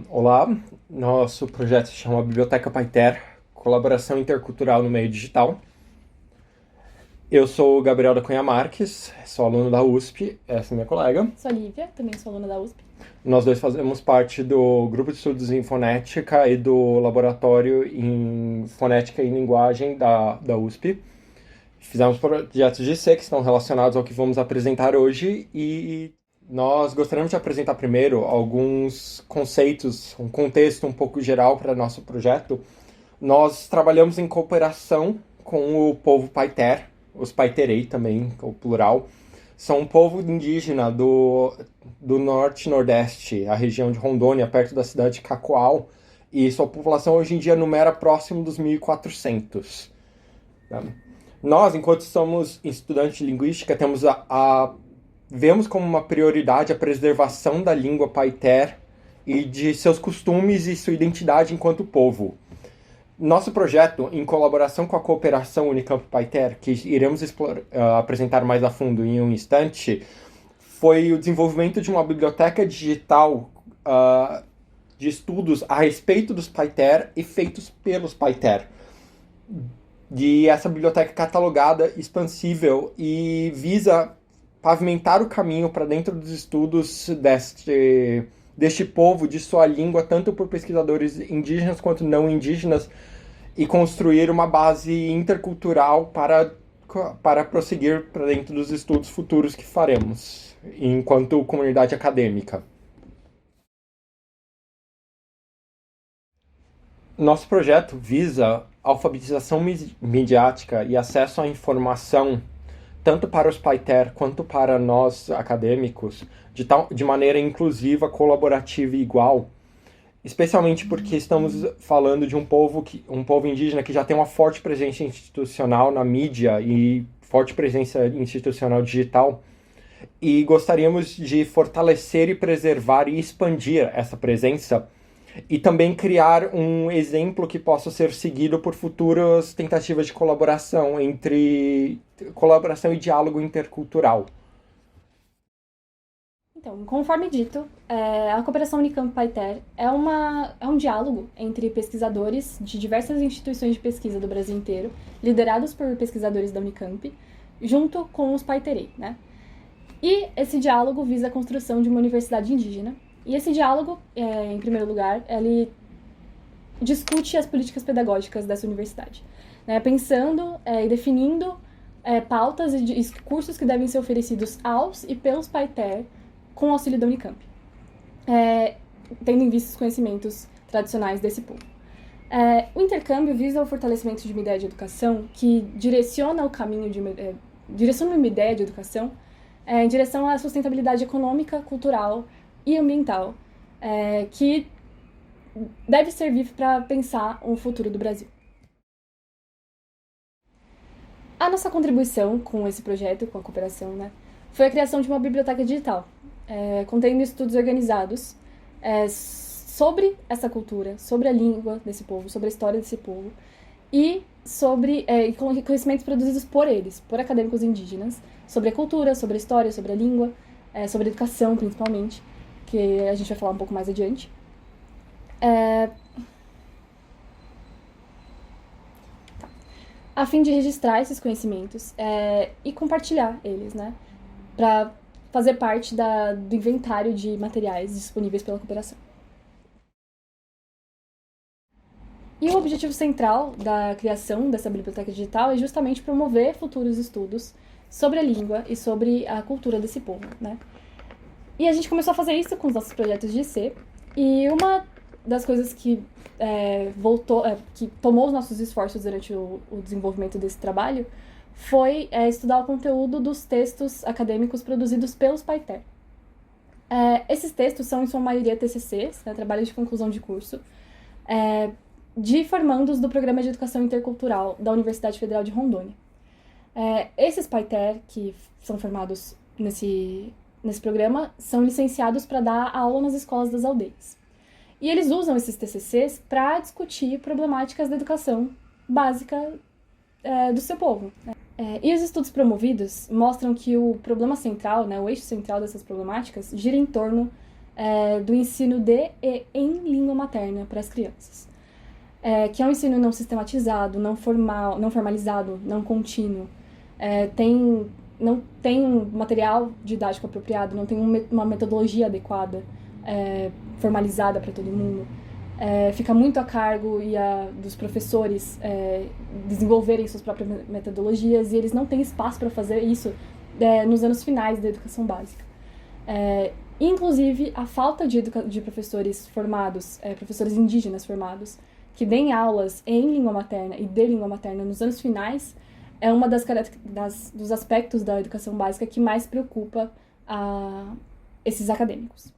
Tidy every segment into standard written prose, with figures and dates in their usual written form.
Olá, nosso projeto se chama Biblioteca Paiter, colaboração intercultural no meio digital. Eu sou o Gabriel da Cunha Marques, sou aluno da USP, essa é minha colega. Sou a Lívia, também sou aluna da USP. Nós dois fazemos parte do grupo de estudos em fonética e do laboratório em fonética e linguagem da USP. Fizemos projetos de C que estão relacionados ao que vamos apresentar hoje e nós gostaríamos de apresentar primeiro alguns conceitos, um contexto um pouco geral para nosso projeto. Nós trabalhamos em cooperação com o povo Paiter, os Paiterei também, o plural. São um povo indígena do norte e nordeste, a região de Rondônia, perto da cidade de Cacoal, e sua população hoje em dia numera próximo dos 1.400. Nós, enquanto somos estudantes de linguística, vemos como uma prioridade a preservação da língua Paiter e de seus costumes e sua identidade enquanto povo. Nosso projeto, em colaboração com a cooperação Unicamp Paiter, que iremos apresentar mais a fundo em um instante, foi o desenvolvimento de uma biblioteca digital de estudos a respeito dos Paiter e feitos pelos Paiter. E essa biblioteca catalogada, expansível e visa pavimentar o caminho para dentro dos estudos deste povo, de sua língua, tanto por pesquisadores indígenas quanto não indígenas, e construir uma base intercultural para prosseguir para dentro dos estudos futuros que faremos, enquanto comunidade acadêmica. Nosso projeto visa alfabetização midiática e acesso à informação tanto para os Paiter quanto para nós acadêmicos, de maneira inclusiva, colaborativa e igual, especialmente porque estamos falando de um povo indígena que já tem uma forte presença institucional na mídia e forte presença institucional digital, e gostaríamos de fortalecer e preservar e expandir essa presença e também criar um exemplo que possa ser seguido por futuras tentativas de colaboração e diálogo intercultural. Então, conforme dito, a cooperação Unicamp-Paiter é um diálogo entre pesquisadores de diversas instituições de pesquisa do Brasil inteiro, liderados por pesquisadores da Unicamp, junto com os Paiterei, né? E esse diálogo visa a construção de uma universidade indígena. E esse diálogo, em primeiro lugar, ele discute as políticas pedagógicas dessa universidade, né? Pensando e definindo pautas e cursos que devem ser oferecidos aos e pelos Paiter com o auxílio da Unicamp, tendo em vista os conhecimentos tradicionais desse povo. O intercâmbio visa o fortalecimento de uma ideia de educação que direciona o caminho direciona uma ideia de educação em direção à sustentabilidade econômica, cultural e ambiental, que deve servir para pensar o futuro do Brasil. A nossa contribuição com esse projeto, com a cooperação, né, foi a criação de uma biblioteca digital, contendo estudos organizados sobre essa cultura, sobre a língua desse povo, sobre a história desse povo, e sobre conhecimentos produzidos por eles, por acadêmicos indígenas, sobre a cultura, sobre a história, sobre a língua, sobre a educação, principalmente, que a gente vai falar um pouco mais adiante. A fim de registrar esses conhecimentos e compartilhar eles, né, para fazer parte do inventário de materiais disponíveis pela cooperação. E o objetivo central da criação dessa biblioteca digital é justamente promover futuros estudos sobre a língua e sobre a cultura desse povo, né? E a gente começou a fazer isso com os nossos projetos de IC, e uma das coisas que que tomou os nossos esforços durante o desenvolvimento desse trabalho foi estudar o conteúdo dos textos acadêmicos produzidos pelos Paiter. Esses textos são, em sua maioria, TCCs, né, trabalhos de conclusão de curso, de formandos do Programa de Educação Intercultural da Universidade Federal de Rondônia. Esses Paiter, que são formados nesse programa, são licenciados para dar aula nas escolas das aldeias. E eles usam esses TCCs para discutir problemáticas da educação básica do seu povo, né? E os estudos promovidos mostram que o problema central, né, o eixo central dessas problemáticas, gira em torno do ensino de e em língua materna para as crianças, que é um ensino não sistematizado, não formalizado, não contínuo, não tem um material didático apropriado, não tem uma metodologia adequada, formalizada para todo mundo. Fica muito a cargo dos professores desenvolverem suas próprias metodologias, e eles não têm espaço para fazer isso nos anos finais da educação básica. Inclusive, a falta de professores formados, professores indígenas formados, que deem aulas em língua materna e de língua materna nos anos finais, é uma dos aspectos da educação básica que mais preocupa esses acadêmicos.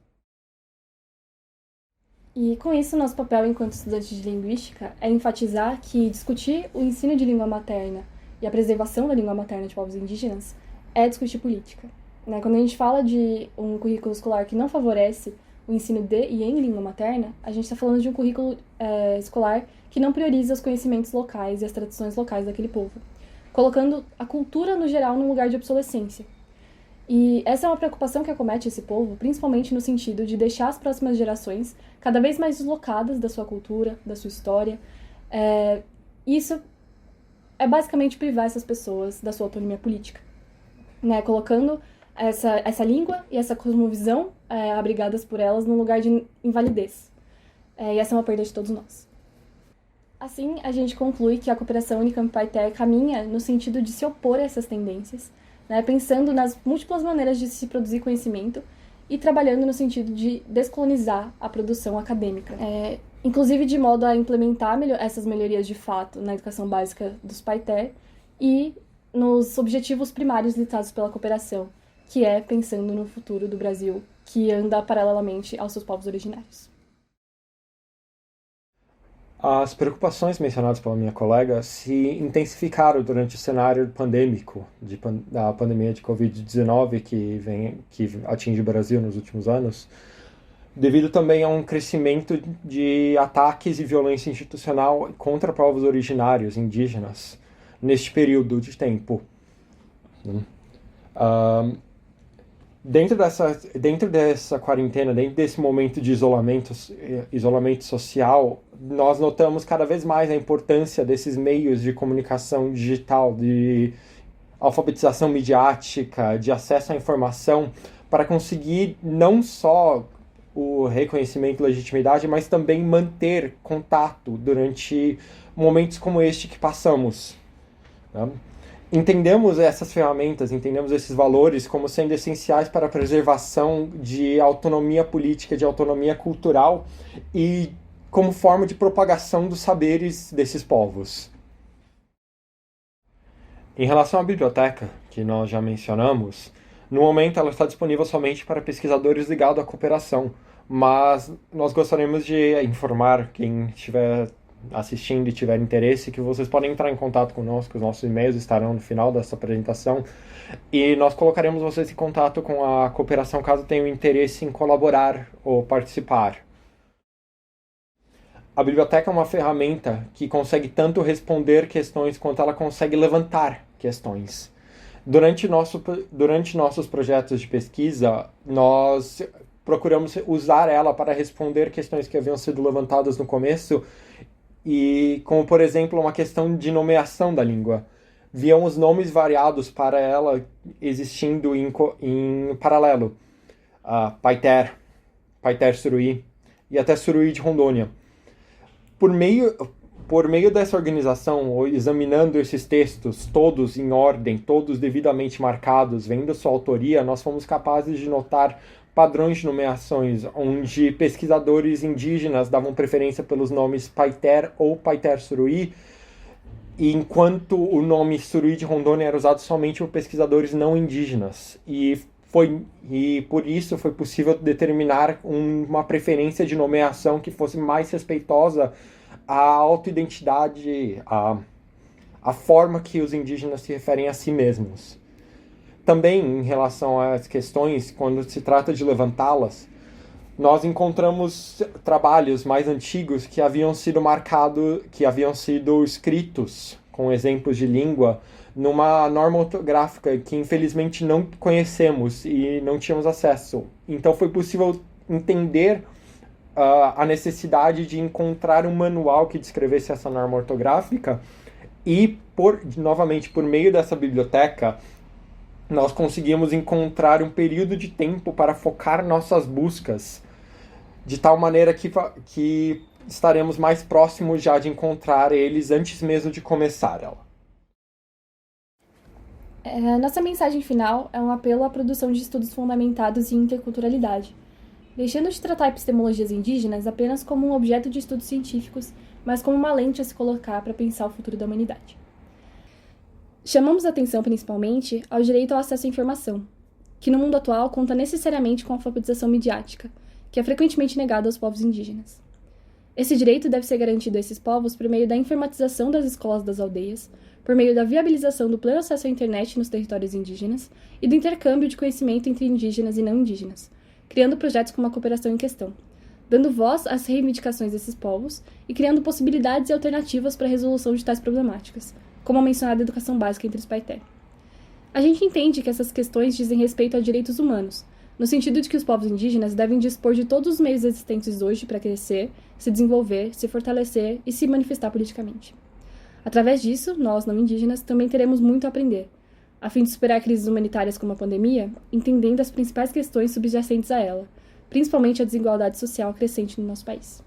E com isso, nosso papel enquanto estudante de linguística é enfatizar que discutir o ensino de língua materna e a preservação da língua materna de povos indígenas é discutir política. Quando a gente fala de um currículo escolar que não favorece o ensino de e em língua materna, a gente está falando de um currículo escolar que não prioriza os conhecimentos locais e as tradições locais daquele povo, colocando a cultura no geral num lugar de obsolescência. E essa é uma preocupação que acomete esse povo, principalmente no sentido de deixar as próximas gerações cada vez mais deslocadas da sua cultura, da sua história. Isso é basicamente privar essas pessoas da sua autonomia política, colocando essa língua e essa cosmovisão abrigadas por elas num lugar de invalidez. E essa é uma perda de todos nós. Assim, a gente conclui que a cooperação Unicamp-Paiter caminha no sentido de se opor a essas tendências, pensando nas múltiplas maneiras de se produzir conhecimento e trabalhando no sentido de descolonizar a produção acadêmica, inclusive de modo a implementar essas melhorias de fato na educação básica dos Paiter e nos objetivos primários listados pela cooperação, que é pensando no futuro do Brasil, que anda paralelamente aos seus povos originários. As preocupações mencionadas pela minha colega se intensificaram durante o cenário pandêmico da pandemia de Covid-19 que atinge o Brasil nos últimos anos, devido também a um crescimento de ataques e violência institucional contra povos originários, indígenas, neste período de tempo. Dentro dessa quarentena, dentro desse momento de isolamento social, nós notamos cada vez mais a importância desses meios de comunicação digital, de alfabetização midiática, de acesso à informação, para conseguir não só o reconhecimento e legitimidade, mas também manter contato durante momentos como este que passamos. Entendemos essas ferramentas, entendemos esses valores como sendo essenciais para a preservação de autonomia política, de autonomia cultural e como forma de propagação dos saberes desses povos. Em relação à biblioteca, que nós já mencionamos, no momento ela está disponível somente para pesquisadores ligados à cooperação, mas nós gostaríamos de informar quem estiver assistindo e tiver interesse, que vocês podem entrar em contato conosco, os nossos e-mails estarão no final dessa apresentação, e nós colocaremos vocês em contato com a cooperação caso tenham interesse em colaborar ou participar. A biblioteca é uma ferramenta que consegue tanto responder questões quanto ela consegue levantar questões. Durante nossos projetos de pesquisa, nós procuramos usar ela para responder questões que haviam sido levantadas no começo, e como, por exemplo, uma questão de nomeação da língua. Viam os nomes variados para ela existindo em paralelo. Paiter Suruí e até Suruí de Rondônia. Por meio dessa organização, examinando esses textos, todos em ordem, todos devidamente marcados, vendo sua autoria, nós fomos capazes de notar padrões de nomeações, onde pesquisadores indígenas davam preferência pelos nomes Paiter ou Paiter Suruí, enquanto o nome Suruí de Rondônia era usado somente por pesquisadores não indígenas. E por isso foi possível determinar uma preferência de nomeação que fosse mais respeitosa à autoidentidade, à forma que os indígenas se referem a si mesmos. Também, em relação às questões, quando se trata de levantá-las, nós encontramos trabalhos mais antigos que haviam sido escritos com exemplos de língua numa norma ortográfica que infelizmente não conhecemos e não tínhamos acesso. Então foi possível entender a necessidade de encontrar um manual que descrevesse essa norma ortográfica e, novamente, por meio dessa biblioteca, nós conseguimos encontrar um período de tempo para focar nossas buscas, de tal maneira que estaremos mais próximos já de encontrar eles antes mesmo de começar ela. Nossa mensagem final é um apelo à produção de estudos fundamentados em interculturalidade, deixando de tratar epistemologias indígenas apenas como um objeto de estudos científicos, mas como uma lente a se colocar para pensar o futuro da humanidade. Chamamos atenção principalmente ao direito ao acesso à informação, que no mundo atual conta necessariamente com a alfabetização midiática, que é frequentemente negada aos povos indígenas. Esse direito deve ser garantido a esses povos por meio da informatização das escolas das aldeias, por meio da viabilização do pleno acesso à internet nos territórios indígenas e do intercâmbio de conhecimento entre indígenas e não indígenas, criando projetos como a cooperação em questão, dando voz às reivindicações desses povos e criando possibilidades e alternativas para a resolução de tais problemáticas, como a mencionada educação básica entre os Paité. A gente entende que essas questões dizem respeito a direitos humanos, no sentido de que os povos indígenas devem dispor de todos os meios existentes hoje para crescer, se desenvolver, se fortalecer e se manifestar politicamente. Através disso, nós, não indígenas, também teremos muito a aprender, a fim de superar crises humanitárias como a pandemia, entendendo as principais questões subjacentes a ela, principalmente a desigualdade social crescente no nosso país.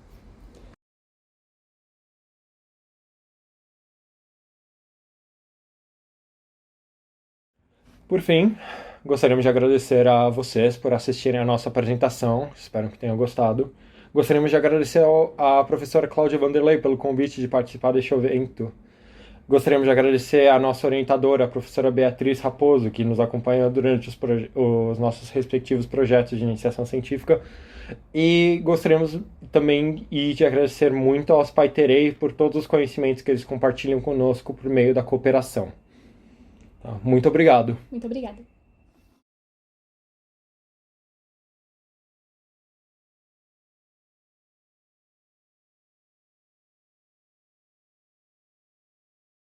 Por fim, gostaríamos de agradecer a vocês por assistirem a nossa apresentação, espero que tenham gostado. Gostaríamos de agradecer à professora Cláudia Vanderlei pelo convite de participar deste evento. Gostaríamos de agradecer à nossa orientadora, a professora Beatriz Raposo, que nos acompanha durante os nossos respectivos projetos de iniciação científica. E gostaríamos também de agradecer muito aos Paiterei por todos os conhecimentos que eles compartilham conosco por meio da cooperação. Muito obrigado. Muito obrigada.